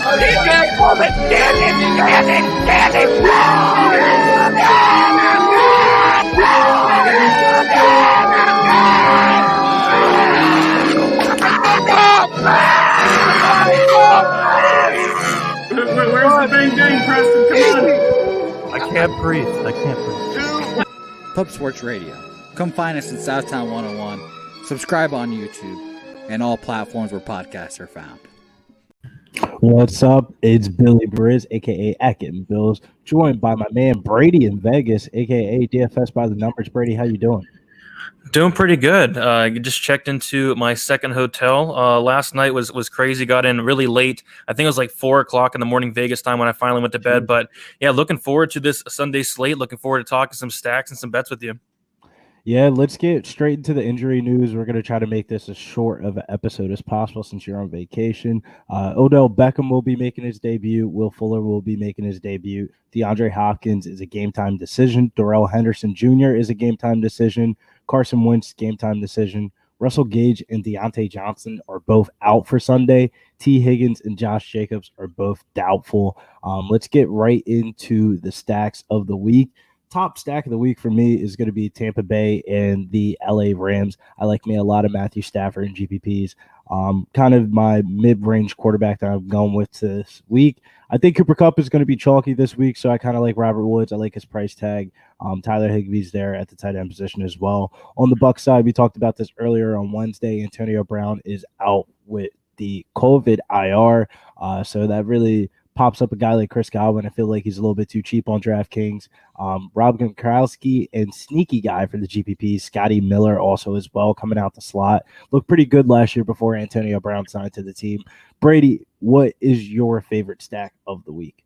Where's the bang, Preston? Come on. I can't breathe. Pub Sports Radio. Come find us in Southtown 101. Subscribe on YouTube and all platforms where podcasts are found. What's up? It's Billy Briz, a.k.a. Akin Bills, joined by my man Brady in Vegas, a.k.a. DFS by the numbers. Brady, how you doing? Doing pretty good. Just checked into my second hotel. Last night was crazy. Got in really late. I think it was like 4 o'clock in the morning Vegas time when I finally went to bed. But yeah, looking forward to this Sunday slate. Looking forward to talking some stacks and some bets with you. Yeah, let's get straight into the injury news. We're going to try to make this as short of an episode as possible since you're on vacation. Odell Beckham will be making his debut. Will Fuller will be making his debut. DeAndre Hopkins is a game-time decision. Darrell Henderson Jr. is a game-time decision. Carson Wentz, game-time decision. Russell Gage and Deontay Johnson are both out for Sunday. T. Higgins and Josh Jacobs are both doubtful. Let's get right into the stacks of the week. Top stack of the week for me is going to be Tampa Bay and the LA Rams. I like me a lot of Matthew Stafford and GPPs. Kind of my mid-range quarterback that I'm going with this week. I think Cooper Kupp is going to be chalky this week, so I kind of like Robert Woods. I like his price tag. Tyler Higbee's there at the tight end position as well. On the Bucs side, we talked about this earlier on Wednesday. Antonio Brown is out with the COVID IR, so that really pops up a guy like Chris Godwin. I feel like he's a little bit too cheap on DraftKings. Rob Gronkowski and sneaky guy for the GPP, Scotty Miller also as well coming out the slot. Looked pretty good last year before Antonio Brown signed to the team. Brady, what is your favorite stack of the week?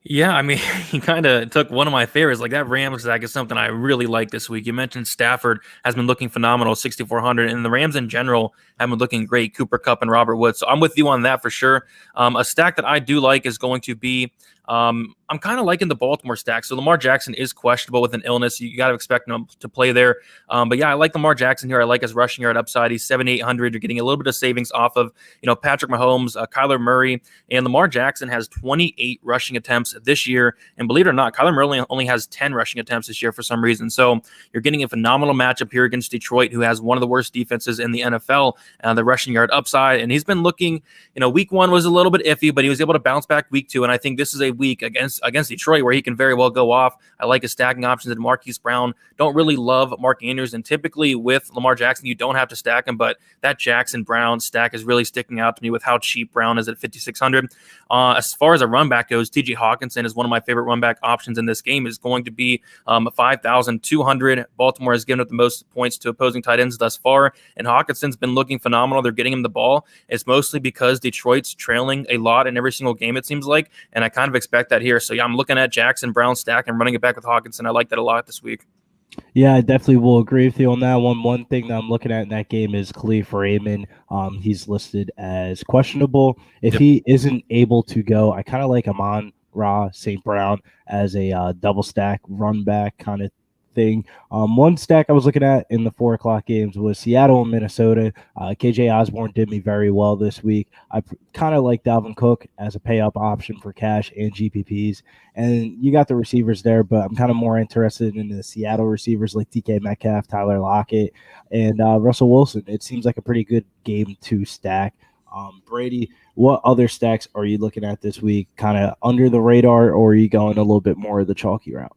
Yeah, I mean, he kind of took one of my favorites. Like that Rams stack is something I really like this week. You mentioned Stafford has been looking phenomenal, 6,400, and the Rams in general have been looking great, Cooper Kupp and Robert Woods. So I'm with you on that for sure. A stack that I do like is going to be I'm kind of liking the Baltimore stack. So Lamar Jackson is questionable with an illness. You got to expect him to play there. But yeah, I like Lamar Jackson here. I like his rushing yard upside. He's 7,800. You're getting a little bit of savings off of, Patrick Mahomes, Kyler Murray, and Lamar Jackson has 28 rushing attempts this year. And believe it or not, Kyler Murray only has 10 rushing attempts this year for some reason. So you're getting a phenomenal matchup here against Detroit, who has one of the worst defenses in the NFL, the rushing yard upside. And he's been looking, week one was a little bit iffy, but he was able to bounce back week two. And I think this is a week against Detroit where he can very well go off. I like his stacking options at Marquise Brown. Don't really love Mark Andrews, and typically with Lamar Jackson, you don't have to stack him, but that Jackson Brown stack is really sticking out to me with how cheap Brown is at 5,600. As far as a run back goes, T.J. Hawkinson is one of my favorite run back options in this game. Is going to be 5,200. Baltimore has given up the most points to opposing tight ends thus far, and Hawkinson's been looking phenomenal. They're getting him the ball. It's mostly because Detroit's trailing a lot in every single game, it seems like, and I kind of expect that here. So yeah, I'm looking at Jackson Brown stack and running it back with Hawkinson. I like that a lot this week. Yeah, I definitely will agree with you on that one. One thing that I'm looking at in that game is Khalif Raymond. He's listed as questionable. If he isn't able to go, I kind of like Amon-Ra St. Brown as a double stack run back kind of thing. One stack I was looking at in the 4 o'clock games was Seattle and Minnesota. KJ Osborne did me very well this week. I kind of like Dalvin Cook as a pay up option for cash and GPPs. And you got the receivers there, but I'm kind of more interested in the Seattle receivers like DK Metcalf, Tyler Lockett, and Russell Wilson. It seems like a pretty good game to stack. Brady, what other stacks are you looking at this week? Kind of under the radar, or are you going a little bit more of the chalky route?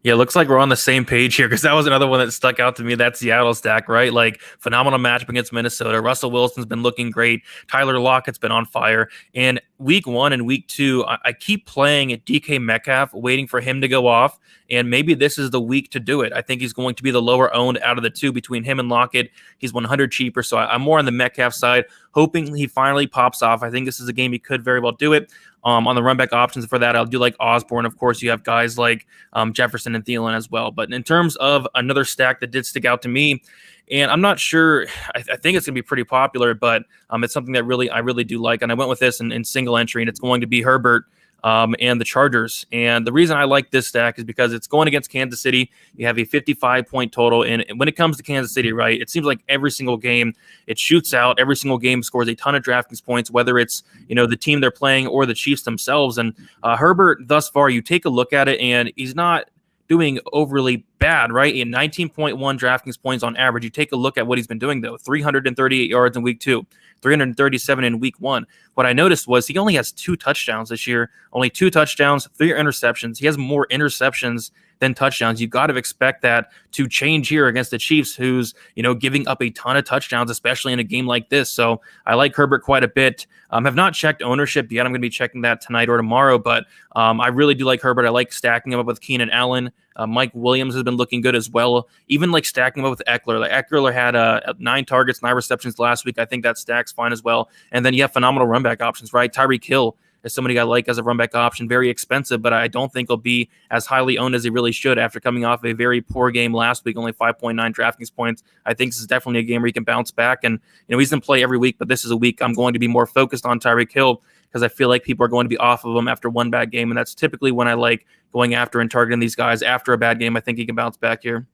Yeah, it looks like we're on the same page here because that was another one that stuck out to me, that Seattle stack, right? Like, phenomenal matchup against Minnesota. Russell Wilson's been looking great. Tyler Lockett's been on fire. And week one and week two, I keep playing at DK Metcalf, waiting for him to go off. And maybe this is the week to do it. I think he's going to be the lower owned out of the two between him and Lockett. He's 100 cheaper, so I'm more on the Metcalf side, hoping he finally pops off. I think this is a game he could very well do it. On the run back options for that, I'll do like Osborne. Of course, you have guys like Jefferson and Thielen as well. But in terms of another stack that did stick out to me, and I'm not sure, I think it's going to be pretty popular, but it's something that I really do like. And I went with this in single entry, and it's going to be Herbert. and the Chargers. And the reason I like this stack is because it's going against Kansas City. You have a 55-point total. And when it comes to Kansas City, right, it seems like every single game it shoots out. Every single game scores a ton of DraftKings points, whether it's, the team they're playing or the Chiefs themselves. And Herbert, thus far, you take a look at it, and he's not doing overly bad, right? In 19.1 DraftKings points on average. You take a look at what he's been doing, though. 338 yards in week 2, 337 in week 1. What I noticed was he only has 2 touchdowns this year, only 2 touchdowns, 3 interceptions. He has more interceptions than touchdowns. You got to expect that to change here against the Chiefs, who's, giving up a ton of touchdowns, especially in a game like this. So I like Herbert quite a bit. Have not checked ownership yet. I'm going to be checking that tonight or tomorrow, but I really do like Herbert. I like stacking him up with Keenan Allen. Mike Williams has been looking good as well. Even like stacking him up with Eckler. Like Eckler had 9 targets, 9 receptions last week. I think that stack's fine as well. And then you have phenomenal run back options, right? Tyreek Hill is somebody I like as a run back option. Very expensive, but I don't think he'll be as highly owned as he really should after coming off a very poor game last week, only 5.9 DraftKings points. I think this is definitely a game where he can bounce back. And, he's in play every week, but this is a week I'm going to be more focused on Tyreek Hill because I feel like people are going to be off of him after one bad game. And that's typically when I like going after and targeting these guys after a bad game. I think he can bounce back here.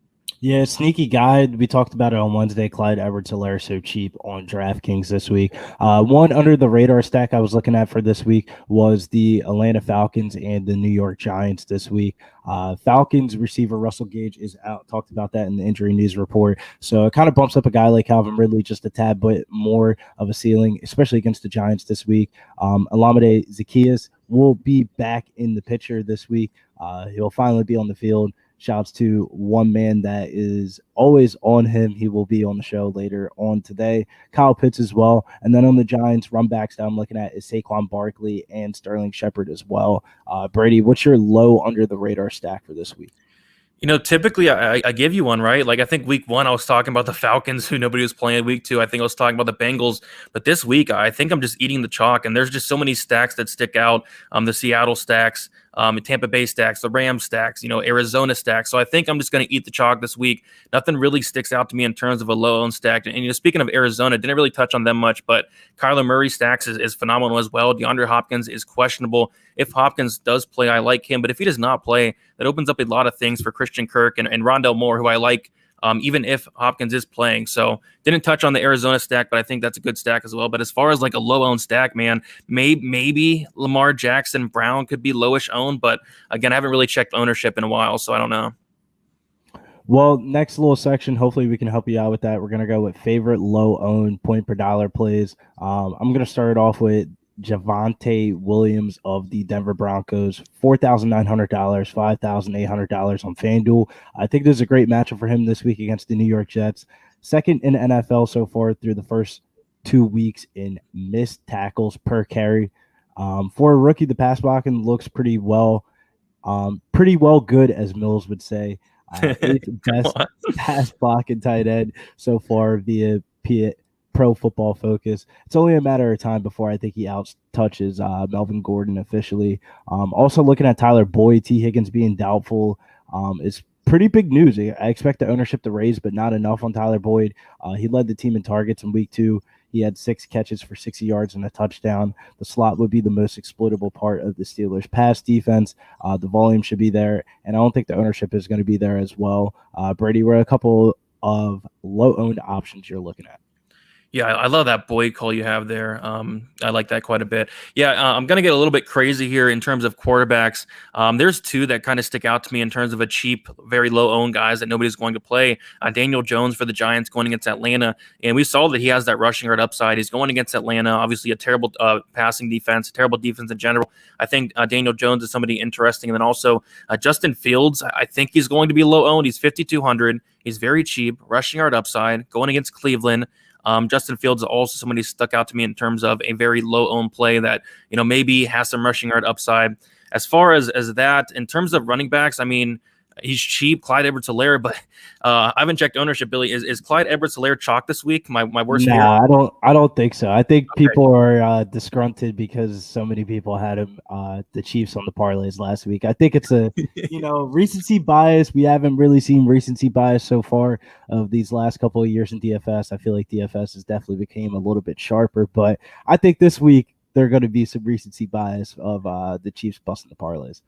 Yeah, sneaky guy. We talked about it on Wednesday. Clyde Edwards-Helaire so cheap on DraftKings this week. One under the radar stack I was looking at for this week was the Atlanta Falcons and the New York Giants this week. Falcons receiver Russell Gage is out. Talked about that in the injury news report. So it kind of bumps up a guy like Calvin Ridley just a tad bit more of a ceiling, especially against the Giants this week. Olamide Zaccheaus will be back in the picture this week. He'll finally be on the field. Shouts to one man that is always on him. He will be on the show later on today. Kyle Pitts as well. And then on the Giants, run backs that I'm looking at is Saquon Barkley and Sterling Shepard as well. Brady, what's your low under the radar stack for this week? Typically I give you one, right? Like I think week 1, I was talking about the Falcons who nobody was playing. Week 2, I think I was talking about the Bengals. But this week, I think I'm just eating the chalk. And there's just so many stacks that stick out. The Seattle stacks, Tampa Bay stacks, the Rams stacks, Arizona stacks. So I think I'm just going to eat the chalk this week. Nothing really sticks out to me in terms of a low-owned stack. And, speaking of Arizona, didn't really touch on them much, but Kyler Murray stacks is phenomenal as well. DeAndre Hopkins is questionable. If Hopkins does play, I like him. But if he does not play, that opens up a lot of things for Christian Kirk and Rondell Moore, who I like, even if Hopkins is playing. So didn't touch on the Arizona stack, but I think that's a good stack as well. But as far as like a low-owned stack, man, maybe Lamar Jackson Brown could be lowish owned. But again, I haven't really checked ownership in a while, so I don't know. Well, next little section, hopefully we can help you out with that. We're going to go with favorite low-owned point per dollar plays. I'm going to start off with Javonte Williams of the Denver Broncos, $4,900, $5,800 on FanDuel. I think this is a great matchup for him this week against the New York Jets. Second in the NFL so far through the first 2 weeks in missed tackles per carry. For a rookie, the pass blocking looks pretty well good, as Mills would say. Eighth best pass blocking tight end so far via Pro Football Focus. It's only a matter of time before I think he out-touches Melvin Gordon officially. Also looking at Tyler Boyd, T. Higgins being doubtful is pretty big news. I expect the ownership to raise, but not enough on Tyler Boyd. He led the team in targets in week 2. He had 6 catches for 60 yards and a touchdown. The slot would be the most exploitable part of the Steelers' pass defense. The volume should be there, and I don't think the ownership is going to be there as well. Brady, we're a couple of low-owned options you're looking at. Yeah, I love that Boyd call you have there. I like that quite a bit. Yeah, I'm going to get a little bit crazy here in terms of quarterbacks. There's 2 that kind of stick out to me in terms of a cheap, very low-owned guys that nobody's going to play. Daniel Jones for the Giants going against Atlanta, and we saw that he has that rushing yard upside. He's going against Atlanta, obviously a terrible passing defense, a terrible defense in general. I think Daniel Jones is somebody interesting. And then also Justin Fields, I think he's going to be low-owned. He's $5,200. He's very cheap, rushing yard upside, going against Cleveland. Justin Fields is also somebody stuck out to me in terms of a very low-owned play that, maybe has some rushing yard upside. As far as that, in terms of running backs, I mean, he's cheap, Clyde Edwards-Helaire, but I haven't checked ownership, Billy. Is Clyde Edwards-Helaire chalk this week? My worst fear? I don't think so. I think people are disgruntled because so many people had him, the Chiefs on the parlays last week. I think it's a recency bias. We haven't really seen recency bias so far of these last couple of years in DFS. I feel like DFS has definitely became a little bit sharper, but I think this week there are going to be some recency bias of the Chiefs busting the parlays.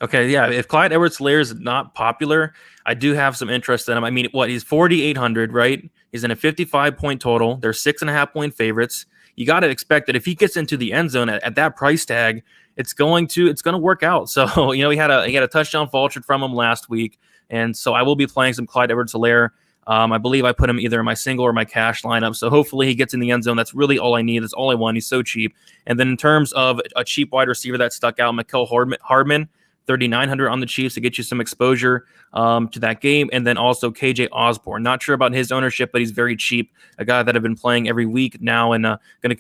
Okay, yeah. If Clyde Edwards-Helaire is not popular, I do have some interest in him. I mean, he's 4,800, right? He's in a 55-point total. They're 6.5-point favorites. You got to expect that if he gets into the end zone at that price tag, it's going to work out. So, he had a touchdown vultured from him last week, and so I will be playing some Clyde Edwards-Helaire. I believe I put him either in my single or my cash lineup. So hopefully he gets in the end zone. That's really all I need. That's all I want. He's so cheap. And then in terms of a cheap wide receiver that stuck out, Mecole Hardman, 3,900 on the Chiefs to get you some exposure to that game. And then also KJ Osborne. Not sure about his ownership, but he's very cheap. A guy that I've been playing every week now, and going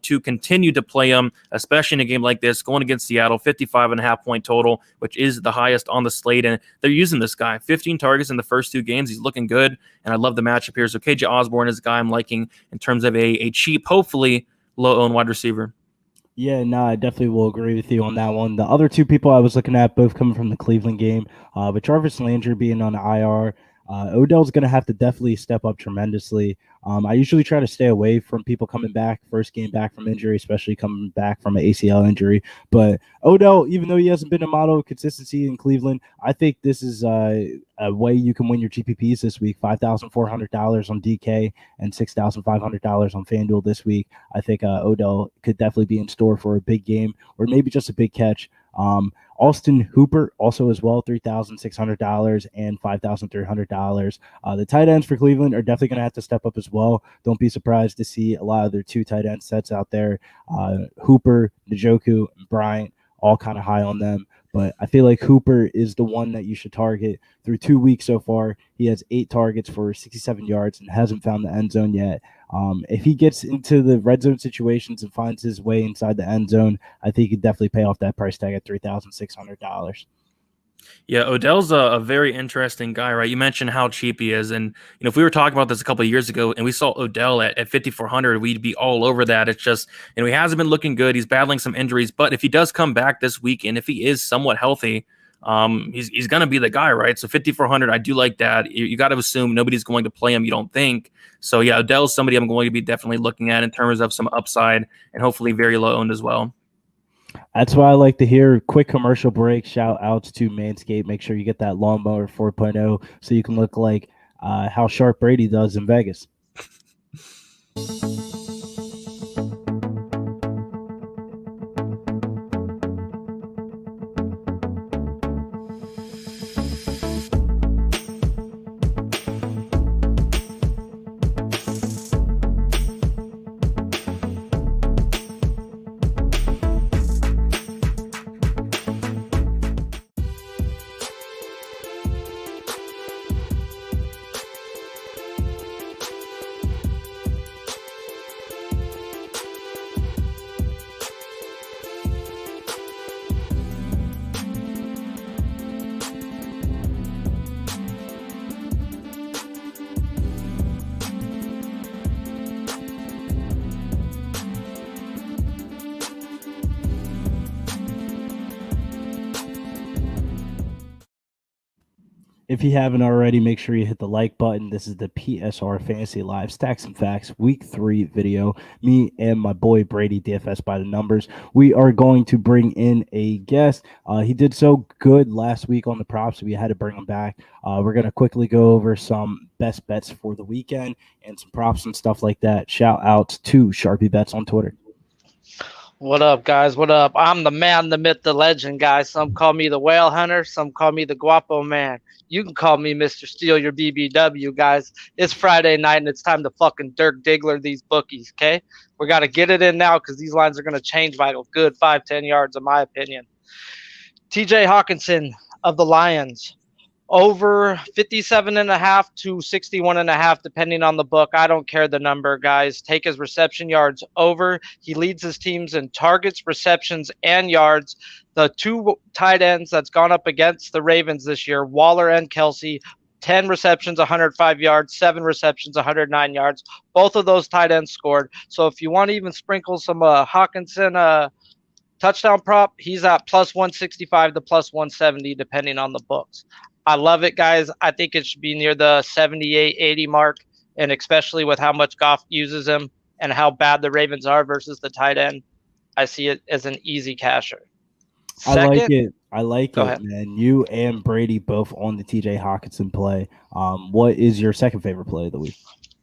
to continue to play him, especially in a game like this, going against Seattle, 55.5-point total, which is the highest on the slate. And they're using this guy. 15 targets in the first 2 games. He's looking good, and I love the matchup here. So KJ Osborne is a guy I'm liking in terms of a cheap, hopefully low-owned wide receiver. Yeah, no, I definitely will agree with you on that one. The other 2 people I was looking at, both coming from the Cleveland game, but Jarvis Landry being on the IR, Odell's going to have to definitely step up tremendously. I usually try to stay away from people coming back, first game back from injury, especially coming back from an ACL injury. But Odell, even though he hasn't been a model of consistency in Cleveland, I think this is a way you can win your GPPs this week. $5,400 on DK and $6,500 on FanDuel this week. I think Odell could definitely be in store for a big game or maybe just a big catch. Austin Hooper also as well, $3,600 and $5,300. The tight ends for Cleveland are definitely going to have to step up as well. Don't be surprised to see a lot of their 2 tight end sets out there. Hooper, Njoku, and Bryant, all kind of high on them. But I feel like Hooper is the one that you should target. Through 2 weeks so far, he has 8 targets for 67 yards and hasn't found the end zone yet. If he gets into the red zone situations and finds his way inside the end zone, I think he could definitely pay off that price tag at $3,600. Yeah, Odell's a very interesting guy, right? You mentioned how cheap he is. And, if we were talking about this a couple of years ago and we saw Odell at 5,400, we'd be all over that. It's just, he hasn't been looking good. He's battling some injuries. But if he does come back this week and if he is somewhat healthy, he's going to be the guy, right? So 5,400, I do like that. You got to assume nobody's going to play him, you don't think. So, yeah, Odell's somebody I'm going to be definitely looking at in terms of some upside and hopefully very low owned as well. That's why I like to hear. Quick commercial break. Shout outs to Manscaped. Make sure you get that lawnmower 4.0 so you can look like how sharp Brady does in Vegas. If you haven't already, make sure you hit the like button. This is the PSR Fantasy Live Stacks and Facts Week 3 video. Me and my boy Brady, DFS by the numbers. We are going to bring in a guest. He did so good last week on the props, so we had to bring him back. We're going to quickly go over some best bets for the weekend and some props and stuff like that. Shout out to Sharpie Bets on Twitter. What up, guys? What up? I'm the man, the myth, the legend, guys. Some call me the whale hunter. Some call me the guapo man. You can call me Mr. Steal Your BBW, guys. It's Friday night, and it's time to fucking Dirk Diggler these bookies, okay? We got to get it in now because these lines are going to change by a good 5-10 yards, in my opinion. TJ Hawkinson of the Lions. Over 57.5 to 61.5, depending on the book. I don't care the number, guys. Take his reception yards over. He leads his teams in targets, receptions, and yards. The 2 tight ends that's gone up against the Ravens this year, Waller and Kelsey, 10 receptions, 105 yards, 7 receptions, 109 yards. Both of those tight ends scored. So if you want to even sprinkle some Hawkinson touchdown prop, he's at plus 165 to plus 170, depending on the books. I love it, guys. I think it should be near the 78, 80 mark, and especially with how much Goff uses him, and how bad the Ravens are versus the tight end, I see it as an easy casher. I like it. Go ahead. Man. You and Brady both on the TJ Hawkinson play. What is your second favorite play of the week?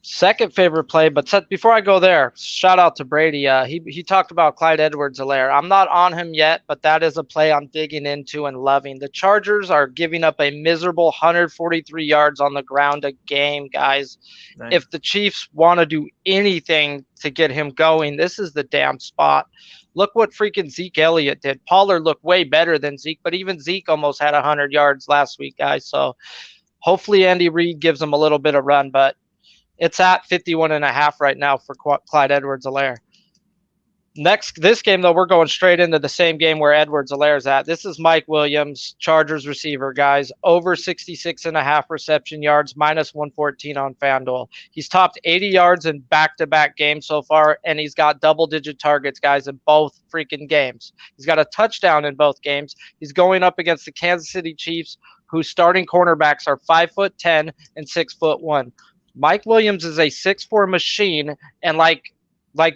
Second favorite play, but before I go there, shout out to Brady. He talked about Clyde Edwards-Helaire. I'm not on him yet, but that is a play I'm digging into and loving. The Chargers are giving up a miserable 143 yards on the ground a game, guys. Nice. If the Chiefs want to do anything to get him going, this is the damn spot. Look what freaking Zeke Elliott did. Pollard looked way better than Zeke, but even Zeke almost had 100 yards last week, guys. So hopefully Andy Reid gives him a little bit of run, but it's at 51.5 right now for Clyde Edwards-Helaire. Next, this game, though, we're going straight into the same game where Edwards-Helaire's at. This is Mike Williams, Chargers receiver, guys. Over 66.5 reception yards, minus 114 on FanDuel. He's topped 80 yards in back-to-back games so far, and he's got double-digit targets, guys, in both freaking games. He's got a touchdown in both games. He's going up against the Kansas City Chiefs, whose starting cornerbacks are 5'10" and 6'1". Mike Williams is a 6'4" machine, and like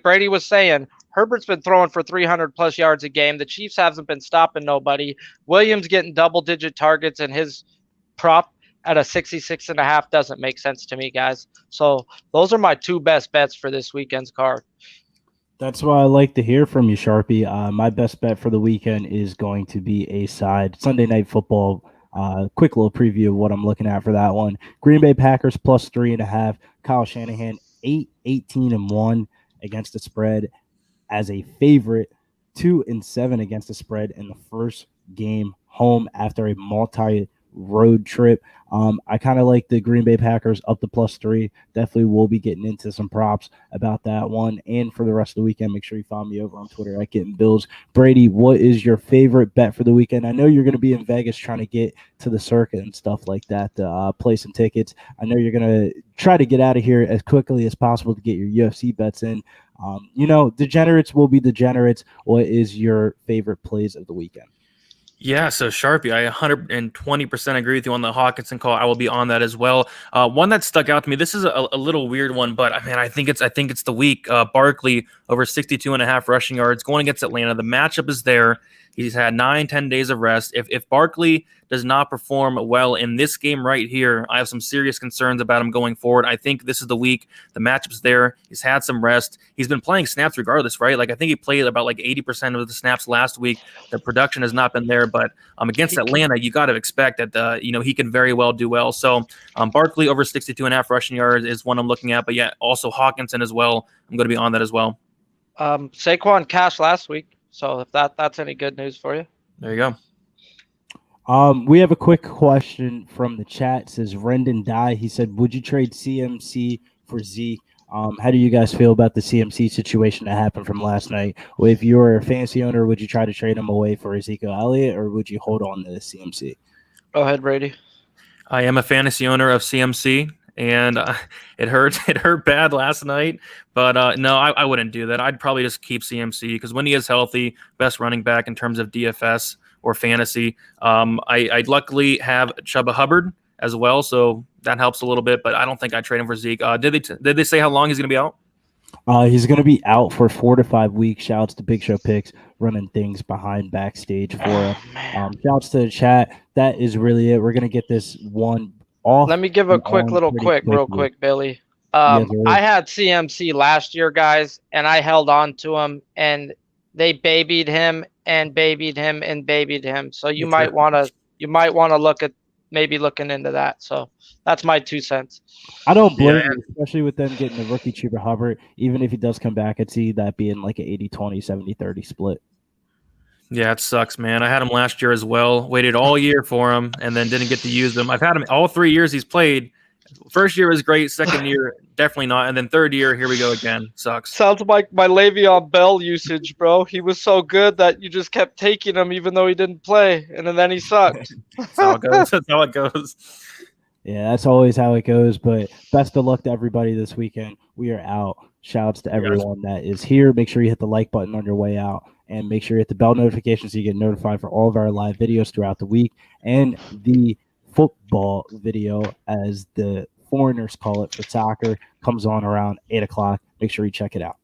Brady was saying, Herbert's been throwing for 300-plus yards a game. The Chiefs haven't been stopping nobody. Williams getting double-digit targets, and his prop at a 66.5 doesn't make sense to me, guys. So those are my two best bets for this weekend's card. That's what I like to hear from you, Sharpie. My best bet for the weekend is going to be a side Sunday Night Football. Quick little preview of what I'm looking at for that one. Green Bay Packers plus 3.5. Kyle Shanahan 8-18-1 against the spread as a favorite. 2-7 against the spread in the first game home after a multi-road trip. I kind of like the Green Bay Packers up to plus 3. Definitely will be getting into some props about that one. And for the rest of the weekend, make sure you follow me over on Twitter at Getting Bills. Brady, what is your favorite bet for the weekend? I know you're going to be in Vegas trying to get to the circuit and stuff like that to play some tickets. I know you're going to try to get out of here as quickly as possible to get your UFC bets in. Degenerates will be degenerates. What is your favorite plays of the weekend? Yeah, so Sharpie, I 120% agree with you on the Hawkinson call. I will be on that as well. One that stuck out to me, this is a little weird one, but I think it's the week. Barkley over 62.5 rushing yards going against Atlanta. The matchup is there. He's had 9-10 days of rest. If Barkley does not perform well in this game right here, I have some serious concerns about him going forward. I think this is the week. The matchup's there. He's had some rest. He's been playing snaps regardless, right? Like I think he played about 80% of the snaps last week. The production has not been there, but against Atlanta, you got to expect that he can very well do well. So Barkley over 62.5 rushing yards is one I'm looking at, but yeah, also Hawkinson as well. I'm going to be on that as well. Saquon cashed last week. So if that's any good news for you. There you go. We have a quick question from the chat. It says Rendon Dye. He said, would you trade CMC for Zeke? How do you guys feel about the CMC situation that happened from last night? If you're a fantasy owner, would you try to trade him away for Ezekiel Elliott, or would you hold on to the CMC? Go ahead, Brady. I am a fantasy owner of CMC. And it hurt bad last night, but no, I wouldn't do that. I'd probably just keep CMC because when he is healthy, best running back in terms of DFS or fantasy. I luckily have Chuba Hubbard as well, so that helps a little bit. But I don't think I'd trade him for Zeke. Did they say how long he's going to be out? He's going to be out for 4 to 5 weeks. Shouts to Big Show Picks running things behind backstage for us. Shouts to the chat. That is really it. We're going to get this one. Let me give a real quick, Billy. I had CMC last year, guys, and I held on to him, and they babied him and babied him and babied him. So you might want to look at maybe looking into that. So that's my 2 cents. I don't blame you, especially with them getting the rookie Chuba Hubbard. Even if he does come back, I'd see that being like an 80-20, 70-30 split. Yeah, it sucks, man. I had him last year as well. Waited all year for him and then didn't get to use him. I've had him all 3 years he's played. First year was great. Second year, definitely not. And then third year, here we go again. Sucks. Sounds like my Le'Veon Bell usage, bro. He was so good that you just kept taking him even though he didn't play. And then he sucked. That's how it goes. That's how it goes. Yeah, that's always how it goes. But best of luck to everybody this weekend. We are out. Shouts to everyone that is here. Make sure you hit the like button on your way out. And make sure you hit the bell notification so you get notified for all of our live videos throughout the week and the football video as the foreigners call it for soccer. Comes on around 8 o'clock. Make sure you check it out.